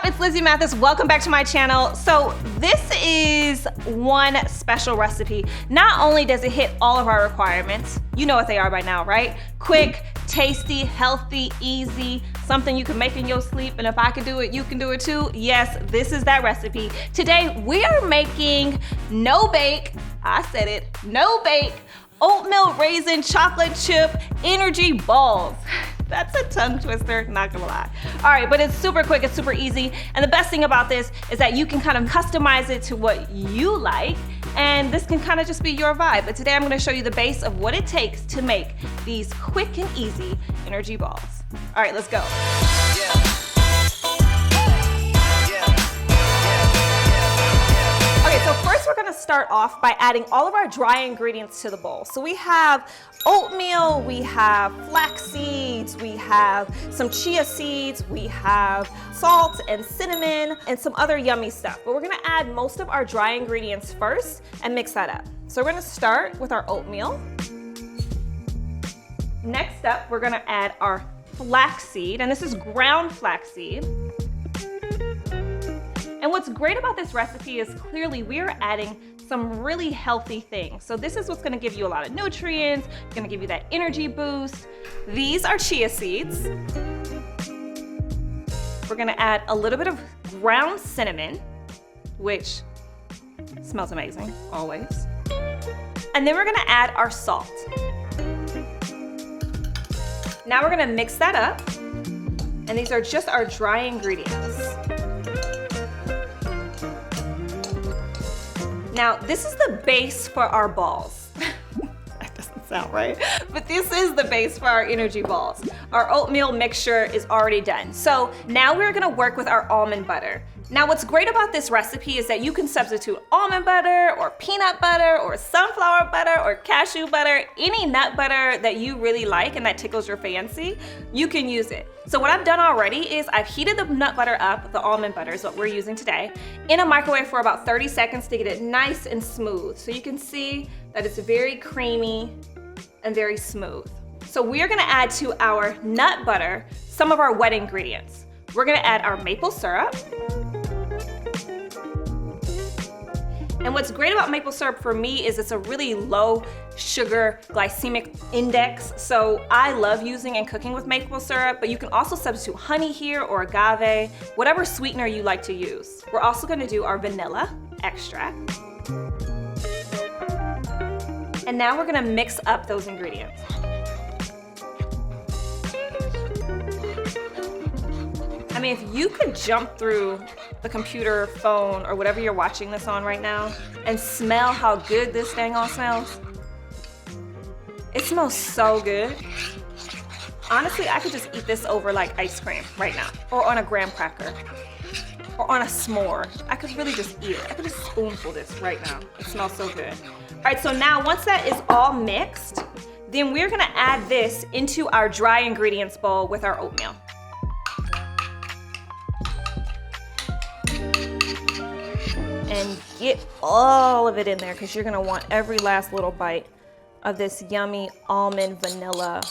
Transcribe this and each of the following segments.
up? It's Lizzy Mathis. Welcome back to my channel. So this is one special recipe. Not only does it hit all of our requirements, you know what they are by now, right? Quick, tasty, healthy, easy, something you can make in your sleep, and if I could do it, you can do it too. Yes, this is that recipe. Today, we are making no-bake, I said it, no-bake, oatmeal raisin chocolate chip energy balls. That's a tongue twister, not gonna lie. All right, but it's super quick, it's super easy. And the best thing about this is that you can kind of customize it to what you like, and this can kind of just be your vibe. But today I'm gonna show you the base of what it takes to make these quick and easy energy balls. All right, let's go. Okay, so first we're gonna start off by adding all of our dry ingredients to the bowl. So we have oatmeal, we have flax seeds, we have some chia seeds, we have salt and cinnamon, and some other yummy stuff. But we're gonna add most of our dry ingredients first and mix that up. So we're gonna start with our oatmeal. Next up, we're gonna add our flax seed, and this is ground flax seed. And what's great about this recipe is clearly we are adding some really healthy things. So this is what's gonna give you a lot of nutrients, it's gonna give you that energy boost. These are chia seeds. We're gonna add a little bit of ground cinnamon, which smells amazing, always. And then we're gonna add our salt. Now we're gonna mix that up, and these are just our dry ingredients. Now, this is the base for our balls. That doesn't sound right, but this is the base for our energy balls. Our oatmeal mixture is already done. So now we're gonna work with our almond butter. Now, what's great about this recipe is that you can substitute almond butter or peanut butter or sunflower butter or cashew butter, any nut butter that you really like and that tickles your fancy, you can use it. So what I've done already is I've heated the nut butter up, the almond butter is what we're using today, in a microwave for about 30 seconds to get it nice and smooth. So you can see that it's very creamy and very smooth. So we are gonna add to our nut butter some of our wet ingredients. We're gonna add our maple syrup. And what's great about maple syrup for me is it's a really low sugar glycemic index. So I love using and cooking with maple syrup, but you can also substitute honey here or agave, whatever sweetener you like to use. We're also gonna do our vanilla extract. And now we're gonna mix up those ingredients. I mean, if you could jump through the computer, phone, or whatever you're watching this on right now and smell how good this dang all smells. It smells so good. Honestly, I could just eat this over like ice cream right now, or on a graham cracker, or on a s'more. I could really just eat it. I could just spoonful this right now. It smells so good. All right, so now once that is all mixed, then we're gonna add this into our dry ingredients bowl with our oatmeal. And get all of it in there because you're gonna want every last little bite of this yummy almond vanilla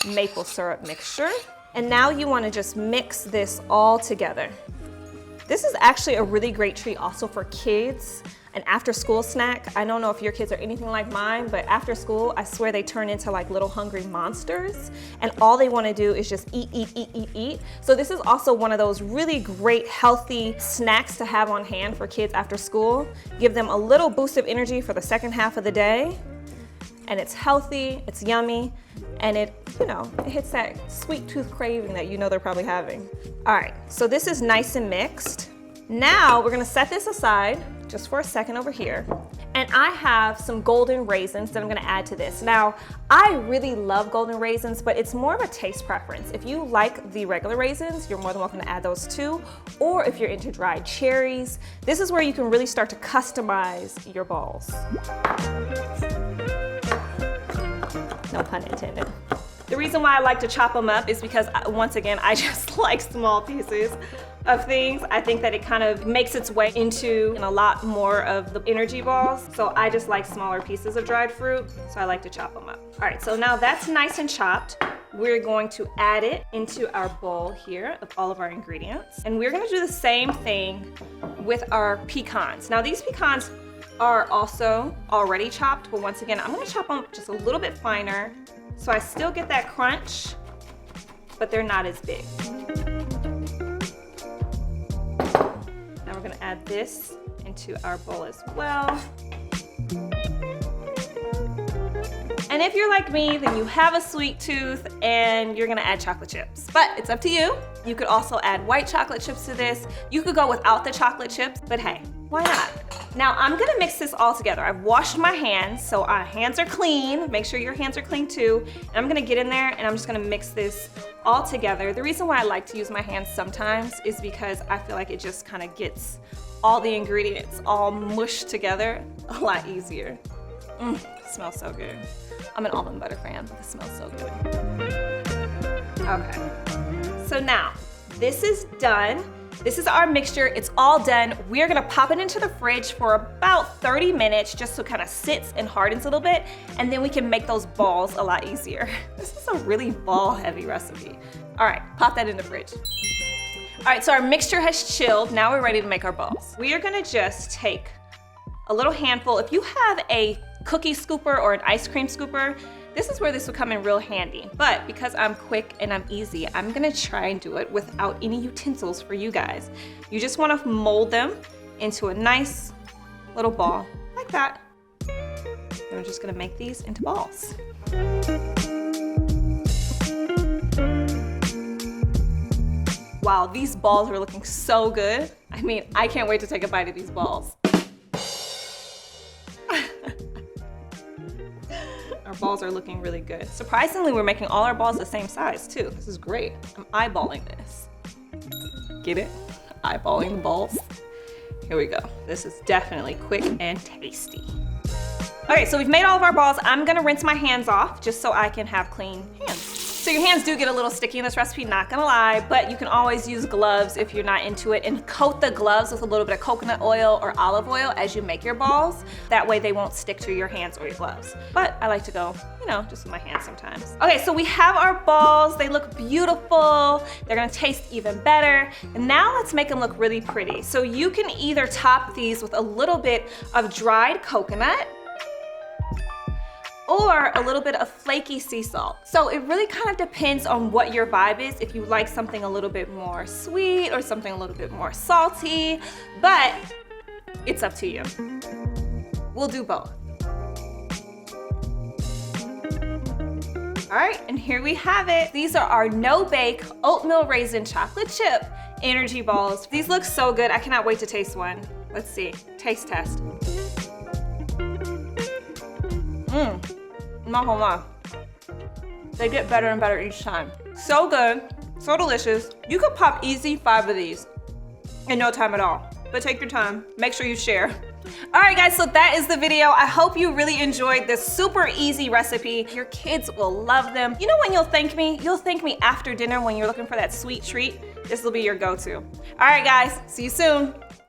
maple syrup mixture. And now you wanna just mix this all together. This is actually a really great treat also for kids, an after school snack. I don't know if your kids are anything like mine, but after school, I swear they turn into like little hungry monsters, and all they wanna do is just eat, eat, eat, eat, eat. So this is also one of those really great healthy snacks to have on hand for kids after school. Give them a little boost of energy for the second half of the day, and it's healthy, it's yummy, and it hits that sweet tooth craving that you know they're probably having. All right, so this is nice and mixed. Now we're gonna set this aside just for a second over here. And I have some golden raisins that I'm gonna add to this. Now, I really love golden raisins, but it's more of a taste preference. If you like the regular raisins, you're more than welcome to add those too. Or if you're into dried cherries, this is where you can really start to customize your balls. No pun intended. The reason why I like to chop them up is because, once again, I just like small pieces of things. I think that it kind of makes its way into a lot more of the energy balls. So I just like smaller pieces of dried fruit, so I like to chop them up. All right, so now that's nice and chopped. we're going to add it into our bowl here of all of our ingredients. And we're gonna do the same thing with our pecans. Now these pecans are also already chopped, but once again, I'm gonna chop them just a little bit finer so I still get that crunch, but they're not as big. Now we're gonna add this into our bowl as well. And if you're like me, then you have a sweet tooth and you're gonna add chocolate chips. But it's up to you. You could also add white chocolate chips to this. You could go without the chocolate chips, but hey, why not? Now I'm gonna mix this all together. I've washed my hands, so our hands are clean. Make sure your hands are clean too. And I'm gonna get in there and I'm just gonna mix this all together. The reason why I like to use my hands sometimes is because I feel like it just kind of gets all the ingredients all mushed together a lot easier. Smells so good. I'm an almond butter fan, but it smells so good. Okay, so now this is done. This is our mixture, it's all done. We're gonna pop it into the fridge for about 30 minutes just so it kind of sits and hardens a little bit, and then we can make those balls a lot easier. This is a really ball heavy recipe. All right, pop that in the fridge. All right, so our mixture has chilled. Now we're ready to make our balls. We are gonna just take a little handful. If you have a cookie scooper or an ice cream scooper, this is where this would come in real handy. But because I'm quick and I'm easy, I'm gonna try and do it without any utensils for you guys. You just wanna mold them into a nice little ball, like that. And we're just gonna make these into balls. Wow, these balls are looking so good. I mean, I can't wait to take a bite of these balls. Our balls are looking really good. Surprisingly, we're making all our balls the same size too. This is great. I'm eyeballing this. Get it? Eyeballing the balls. Here we go. This is definitely quick and tasty. Okay, so we've made all of our balls. I'm gonna rinse my hands off just so I can have clean hands. So your hands do get a little sticky in this recipe, not gonna lie, but you can always use gloves if you're not into it, and coat the gloves with a little bit of coconut oil or olive oil as you make your balls. That way they won't stick to your hands or your gloves. But I like to go, you know, just with my hands sometimes. Okay, so we have our balls. They look beautiful. They're gonna taste even better. And now let's make them look really pretty. So you can either top these with a little bit of dried coconut, or a little bit of flaky sea salt. So it really kind of depends on what your vibe is, if you like something a little bit more sweet or something a little bit more salty, but it's up to you. We'll do both. All right, and here we have it. These are our no-bake oatmeal raisin chocolate chip energy balls. These look so good. I cannot wait to taste one. Let's see, taste test. Not gonna lie. They get better and better each time. So good, so delicious. You could pop easy 5 of these in no time at all, but take your time. Make sure you share. All right guys, so that is the video. I hope you really enjoyed this super easy recipe. Your kids will love them. You know when you'll thank me? You'll thank me after dinner when you're looking for that sweet treat. This will be your go-to. All right guys, see you soon.